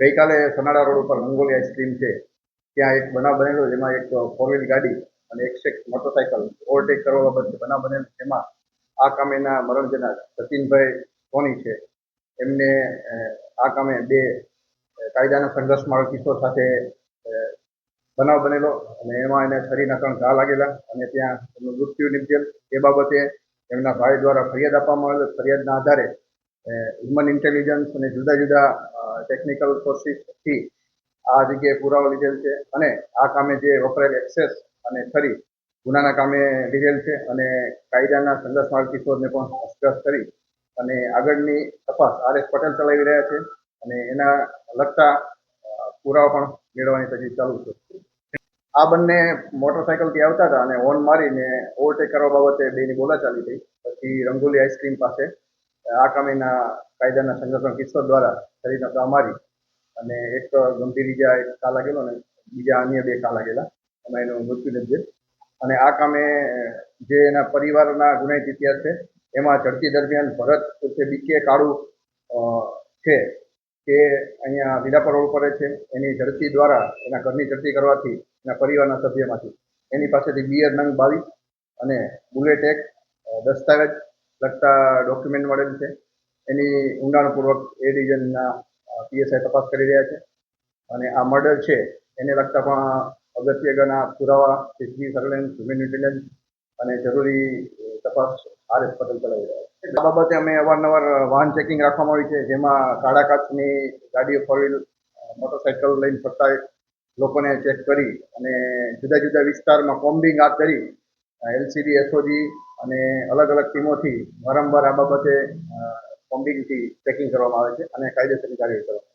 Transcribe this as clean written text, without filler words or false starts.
ગઈકાલે સોનાડા રોડ ઉપર રંગોલી આઈસ્ક્રીમ છે ત્યાં એક બનાવ બનેલો, જેમાં એક ફોર વ્હીલ ગાડી અને એક મોટરસાયકલ ઓવરટેક કરવા બાબતે બનાવ બનેલો. એમાં આ કામેના મરણ જનાર સચિનભાઈ સોની છે, એમને આ કામે બે કાયદાના સંઘર્ષમાં કિસ્સો સાથે બનાવ બનેલો અને એમાં એને શરીરના 3 ઘા લાગેલા અને ત્યાં એમનું મૃત્યુ નિપજેલ. એ બાબતે એમના ભાઈ દ્વારા ફરિયાદ આપવામાં આવેલ. ફરિયાદના આધારે હ્યુમન ઇન્ટેલિજન્સ અને જુદા જુદા ટેકનિકલ સોર્સિસથી આ જગ્યાએ પુરાવો લીધેલ છે અને આ કામે જે વપરાયેલ એક્સેસ અને છરી ગુનાના કામે લીધેલ છે અને કાયદાના સંઘર્ષમાં કિશોરને પણ હસ્તગત કરી અને આગળની તપાસ RS પટેલ ચલાવી રહ્યા છે અને એના લગતા પુરાવા પણ મેળવવાની તજવીજ ચાલુ છે. આ બંને મોટરસાયકલથી આવતા હતા અને હોર્ન મારીને ઓવરટેક કરવા બાબતે બેની બોલાચાલી થઈ. પછી રંગોલી આઈસ્ક્રીમ પાસે આ કામેના કાયદાના સંઘર્ષના કિશોર દ્વારા શરીરના ઘા મારી અને એક ગંભીર ઇજા એક ઘા લાગેલો અને બીજા અન્ય 2 ઘા લાગેલા, એમાં એનું મૃત્યુ નિપજેલ. અને આ કામે જે એના પરિવારના ગુનાહિત ઇતિહાસ છે એમાં ઝડપી દરમિયાન ભરત ઉર્ફે બીકે કાળુ છે કે અહીંયા વિલાપર રોડ પર છે. એની ઝડપી દ્વારા એના ઘરની ઝડપી કરવાથી એના પરિવારના સભ્યમાંથી એની પાસેથી બિયર નંગ 22 અને બુલેટ એક દસ્તાવેજ લગતા ડોક્યુમેન્ટ મળેલ છે. એની ઊંડાણપૂર્વક એ ડિવિઝનના PSI તપાસ કરી રહ્યા છે અને આ મર્ડર છે એને લગતા પણ અગત્યના પુરાવા સીસીટીવી સર્વેલન્સ, હ્યુમન ઇન્ટેલિજન્સ અને જરૂરી તપાસ RS પટેલ ચલાવી રહ્યા છે. આ બાબતે અમે અવારનવાર વાહન ચેકિંગ રાખવામાં આવી છે, જેમાં કાળા કાચની ગાડીઓ, ફોર વ્હીલ, મોટરસાયકલ લઈને ફરતા લોકોને ચેક કરી અને જુદા જુદા વિસ્તારમાં કોમ્બિંગ હાથ ધરી LCD, SOG અને અલગ અલગ ટીમોથી વારંવાર આ બાબતે કોમ્બિંગથી ચેકિંગ કરવામાં આવે છે અને કાયદેસરની કાર્યવાહી કરવામાં આવે છે.